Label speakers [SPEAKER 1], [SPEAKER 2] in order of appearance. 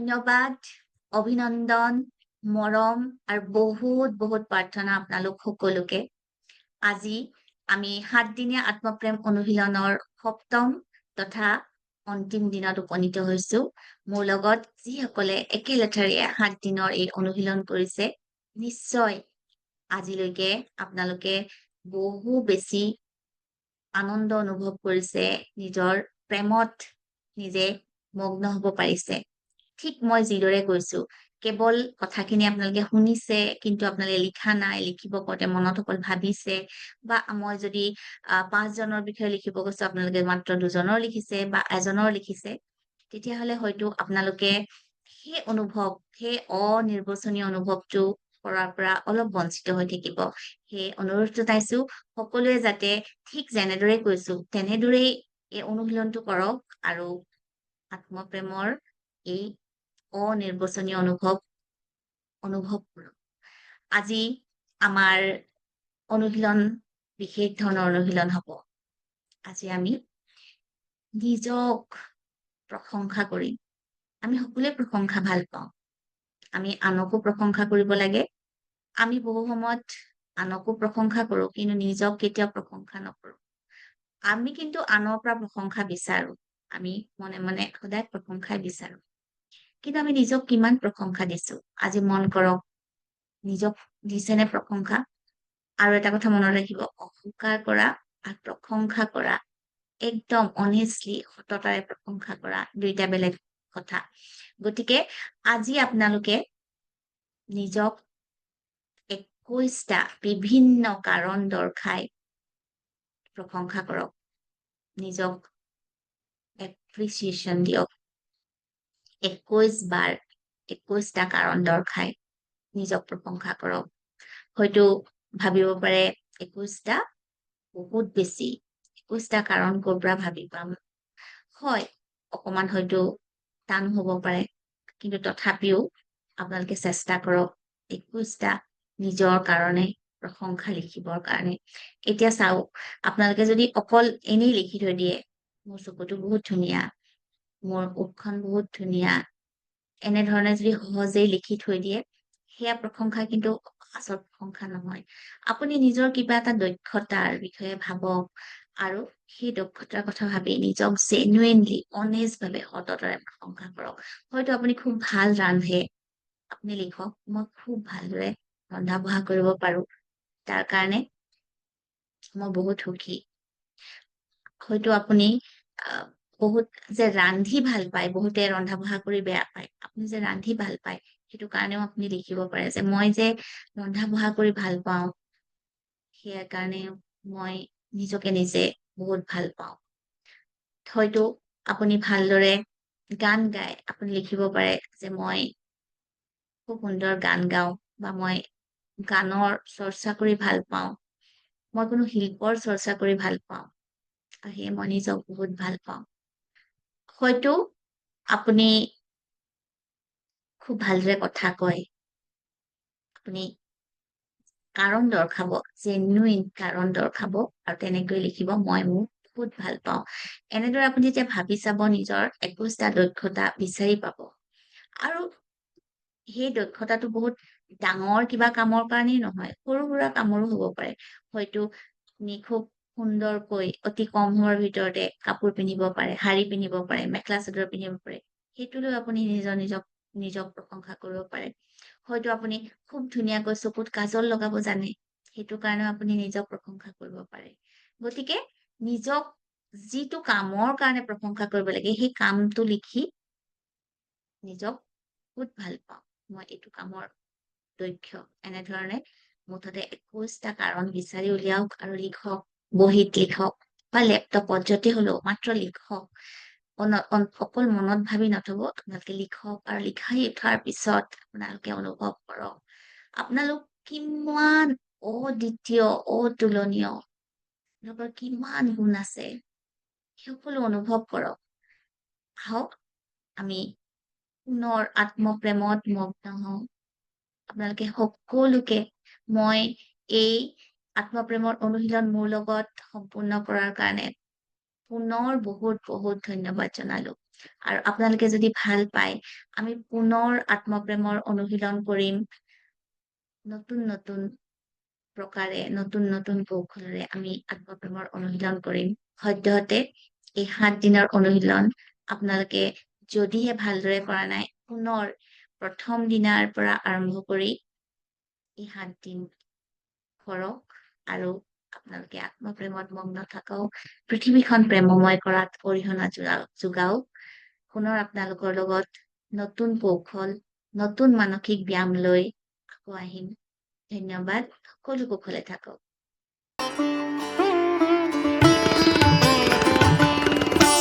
[SPEAKER 1] ধন্যবাদ, অভিনন্দন, মৰম আৰু বহুত বহুত প্ৰাৰ্থনা আপোনালোক সকলোকে। আজি আমি 7 দিনীয়া আত্মপ্ৰেম অনুশীলনৰ 7ম তথা অন্তিম দিনত উপনীত হৈছো। মোৰ লগত যিসকলে একে লেঠাৰিয়ে 7 দিনৰ এই অনুশীলন কৰিছে, নিশ্চয় আজিলৈকে আপোনালোকে বহু বেছি আনন্দ অনুভৱ কৰিছে, নিজৰ প্ৰেমত নিজে মগ্ন হ'ব পাৰিছে। ঠিক মই যিদৰে কৈছো, কেৱল কথাখিনি আপোনালোকে শুনিছে, কিন্তু আপোনালোকে লিখা নাই, লিখিব কওঁতে মনত অকল ভাবিছে, বা মই যদি 5জনৰ বিষয়ে লিখিব কৈছো, আপোনালোকে মাত্ৰ 2জনৰ লিখিছে বা এজনৰ লিখিছে, তেতিয়াহ'লে হয়তো আপোনালোকে সেই অনুভৱ, সেই অনিৰ্বচনীয় অনুভৱটো কৰাৰ পৰা অলপ বঞ্চিত হৈ থাকিব। সেই অনুৰোধ জনাইছো, সকলোৱে যাতে ঠিক যেনেদৰে কৈছো তেনেদৰেই এই অনুশীলনটো কৰক আৰু আত্মপ্ৰেমৰ এই অনিৰ্বচনীয় অনুভৱ কৰক। আজি আমাৰ অনুশীলন বিশেষ ধৰণৰ অনুশীলন হ'ব। আজি আমি নিজক প্ৰশংসা কৰিম। আমি সকলোৱে প্ৰশংসা ভাল পাওঁ। আমি আনকো প্ৰশংসা কৰিব লাগে। আমি বহু সময়ত আনকো প্ৰশংসা কৰো, কিন্তু নিজক কেতিয়াও প্ৰশংসা নকৰো। আমি কিন্তু আনৰ পৰা প্ৰশংসা বিচাৰো। আমি মনে মনে সদায় প্ৰশংসাই বিচাৰো। কিন্তু আমি নিজক কিমান প্ৰশংসা দিছো? আজি মন কৰক, নিজক দিছেনে প্ৰশংসা? আৰু এটা কথা মনত ৰাখিব, অহংকাৰ কৰা আৰু প্ৰশংসা কৰা, একদম অনেষ্টলি সততাৰে প্ৰশংসা কৰা, দুইটা বেলেগ কথা। গতিকে আজি আপোনালোকে নিজক 21টা বিভিন্ন কাৰণ দৰ্শাই প্ৰশংসা কৰক। নিজক এপ্ৰিচিয়েশ্যন দিয়ক। 21 বাৰ 21টা কাৰণ দৰ্শাই নিজক প্ৰশংসা কৰক। হয়তো ভাবিব পাৰে 21টা বহুত বেছি, 21টা কাৰণ ক'ৰ পৰা ভাবি পাম। হয়, অকমান হয়তো টান হ'ব পাৰে, কিন্তু তথাপিও আপোনালোকে চেষ্টা কৰক 21টা নিজৰ কাৰণে প্ৰশংসা লিখিবৰ কাৰণে। এতিয়া চাওক, আপোনালোকে যদি অকল এনেই লিখি থৈ দিয়ে, মোৰ চকুটো বহুত ধুনীয়া, মোৰ ওঠখন বহুত ধুনীয়া, এনেধৰণে যদি সহজেই লিখি থৈ দিয়ে, সেয়া প্ৰশংসা কিন্তু আচল প্ৰশংসা নহয়। আপুনি নিজৰ কিবা এটা দক্ষতাৰ বিষয়ে ভাবক আৰু সেই দক্ষতাৰ কথা ভাবি নিজক জেনুইনলি, অনেষ্টভাৱে, সততাৰে প্ৰশংসা কৰক। হয়তো আপুনি খুব ভাল ৰান্ধে, আপুনি লিখক, মই খুব ভালদৰে ৰন্ধা বঢ়া কৰিব পাৰো, তাৰ কাৰণে মই বহুত সুখী। হয়তো আপুনি বহুত যে ৰান্ধি ভাল পায়, বহুতে ৰন্ধা বঢ়া কৰি বেয়া পায়, আপুনি যে ৰান্ধি ভাল পায়, সেইটো কাৰণেও আপুনি লিখিব পাৰে যে মই যে ৰন্ধা বঢ়া কৰি ভাল পাওঁ, সেয়াৰ কাৰণে মই নিজকে নিজে বহুত ভাল পাওঁ। হয়তো আপুনি ভালদৰে গান গায়, আপুনি লিখিব পাৰে যে মই খুব সুন্দৰ গান গাওঁ, বা মই গানৰ চৰ্চা কৰি ভাল পাওঁ, মই কোনো শিল্পৰ চৰ্চা কৰি ভাল পাওঁ, আৰু সেয়ে মই নিজক বহুত ভাল পাওঁ। হয়তো আপুনি খুব ভালদৰে কথা কয়, আপুনি কাৰণ দৰ্শাব, জেনুইন কাৰণ দৰ্শাব, আৰু তেনেকৈ লিখিব মই মোক বহুত ভাল পাওঁ। এনেদৰে আপুনি যেতিয়া ভাবি চাব, নিজৰ 21টা দক্ষতা বিচাৰি পাব। আৰু সেই দক্ষতাটো বহুত ডাঙৰ কিবা কামৰ কাৰণেই নহয়, সৰু সুৰা কামৰো হ'ব পাৰে। হয়তো আপুনি খুব সুন্দৰকৈ অতি কম সময়ৰ ভিতৰতে কাপোৰ পিন্ধিব পাৰে, শাৰী পিন্ধিব পাৰে, মেখেলা চাদৰ পিন্ধিব পাৰে, সেইটো লৈ আপুনি নিজক প্ৰশংসা কৰিব পাৰে। হয়তো আপুনি খুব ধুনীয়াকৈ চকুত কাজল লগাব জানে, সেইটো কাৰণেও আপুনি নিজক প্ৰশংসা কৰিব পাৰে। গতিকে নিজক যিটো কামৰ কাৰণে প্ৰশংসা কৰিব লাগে, সেই কামটো লিখি নিজক বহুত ভাল পাওঁ, মই এইটো কামৰ দক্ষ, এনেধৰণে মুঠতে 21টা কাৰণ বিচাৰি উলিয়াওক আৰু লিখক, বহীত লিখক বা লেপটপত য'তে হলেও মাত্ৰ লিখক। অকল মনত ভাবি নথব, আপোনালোকে লিখক, আৰু লিখাই উঠাৰ পিছত আপোনালোকে অনুভৱ কৰক আপোনালোক কিমান অদ্বিতীয়, অতুলনীয়, আপোনালোকৰ কিমান গুণ আছে, সকলো অনুভৱ কৰক। আহক আমি পুনৰ আত্মপ্ৰেমত মগ্ন হওঁ। আপোনালোকে সকলোকে মই এই আত্মপ্ৰেমৰ অনুশীলন মোৰ লগত সম্পূৰ্ণ কৰাৰ কাৰণে পুনৰ বহুত ধন্যবাদ জনালো। আৰু আপোনালোকে যদি ভাল পায়, আমি পুনৰ আত্মপ্ৰেমৰ অনুশীলন কৰিম। নতুন প্ৰকাৰে, নতুন কৌশলেৰে আমি আত্মপ্ৰেমৰ অনুশীলন কৰিম। সদ্যহতে এই ৭ দিনৰ অনুশীলন আপোনালোকে যদিহে ভালদৰে কৰা নাই, পুনৰ প্ৰথম দিনাৰ পৰা আৰম্ভ কৰি এই ৭ দিন কৰক আৰু আপোনালোকে আত্মপ্ৰেমত মগ্ন থাকক। পৃথিৱীখন প্ৰেমময় কৰাত অৰিহণা যোগাওক। পুনৰ আপোনালোকৰ লগত নতুন কৌশল, নতুন মানসিক ব্যায়াম লৈ আকৌ আহিম। ধন্যবাদ। সকলো কুশলে থাকক।